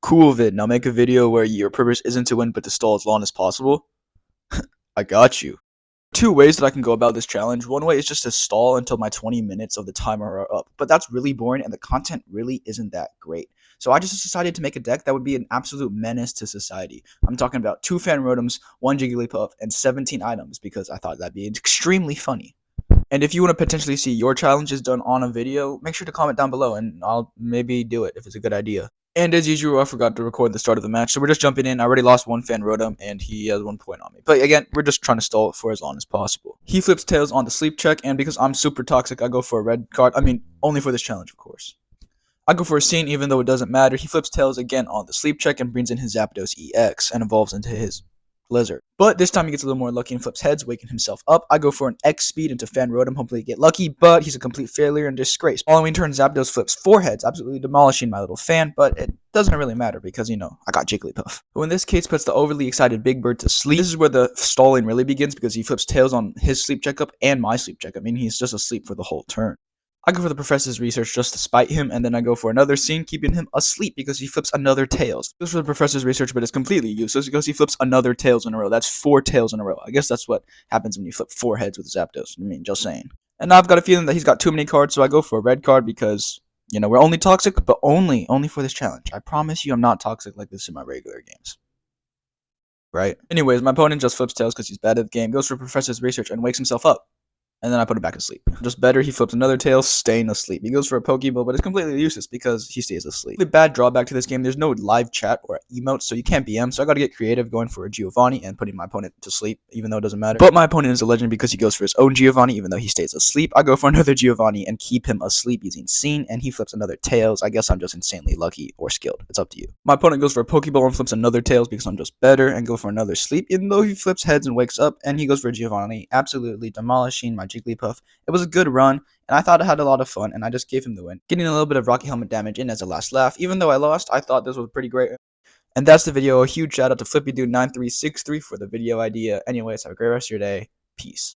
Cool vid. Now make a video where your purpose isn't to win but to stall as long as possible. I got you. Two ways that I can go about this challenge. One way is just to stall until my 20 minutes of the timer are up, but that's really boring and the content really isn't that great. So I just decided to make a deck that would be an absolute menace to society. I'm talking about 2 fan rotoms, 1 Jigglypuff, and 17 items because I thought that'd be extremely funny. And if you want to potentially see your challenges done on a video, make sure to comment down below and I'll maybe do it if it's a good idea. And as usual, I forgot to record the start of the match, so we're just jumping in. I already lost 1 fan rotom, and he has 1 point on me. But again, we're just trying to stall it for as long as possible. He flips tails on the sleep check, and because I'm super toxic, I go for a red card. I mean, only for this challenge, of course. I go for a scene, even though it doesn't matter. He flips tails again on the sleep check and brings in his Zapdos EX and evolves into his Blizzard. But this time he gets a little more lucky and flips heads, waking himself up. I go for an X speed into Fan Rotom, hopefully get lucky, but he's a complete failure and disgrace. Following turn, Zapdos flips 4 heads, absolutely demolishing my little fan, but it doesn't really matter because, you know, I got Jigglypuff. Who in this case puts the overly excited Big Bird to sleep. This is where the stalling really begins because he flips tails on his sleep checkup and my sleep checkup. I mean, he's just asleep for the whole turn. I go for the professor's research just to spite him, and then I go for another scene, keeping him asleep because he flips another tails. Goes for the professor's research, but it's completely useless because he flips another tails in a row. That's 4 tails in a row. I guess that's what happens when you flip 4 heads with Zapdos. I mean, just saying. And now I've got a feeling that he's got too many cards, so I go for a red card because, you know, we're only toxic, but only for this challenge. I promise you I'm not toxic like this in my regular games. Right? Anyways, my opponent just flips tails because he's bad at the game, goes for professor's research, and wakes himself up. And then I put him back asleep. Just better, he flips another tail, staying asleep. He goes for a Pokeball, but it's completely useless because he stays asleep. The bad drawback to this game, there's no live chat or emotes, so you can't BM, so I gotta get creative going for a Giovanni and putting my opponent to sleep, even though it doesn't matter. But my opponent is a legend because he goes for his own Giovanni, even though he stays asleep. I go for another Giovanni and keep him asleep using Scene, and he flips another Tails. I guess I'm just insanely lucky or skilled. It's up to you. My opponent goes for a Pokeball and flips another Tails because I'm just better, and go for another sleep, even though he flips heads and wakes up, and he goes for a Giovanni, absolutely demolishing my Jigglypuff. It was a good run, and I thought I had a lot of fun, and I just gave him the win. Getting a little bit of Rocky Helmet damage in as a last laugh. Even though I lost, I thought this was pretty great. And that's the video. A huge shout out to FlippyDude9363 for the video idea. Anyways, have a great rest of your day. Peace.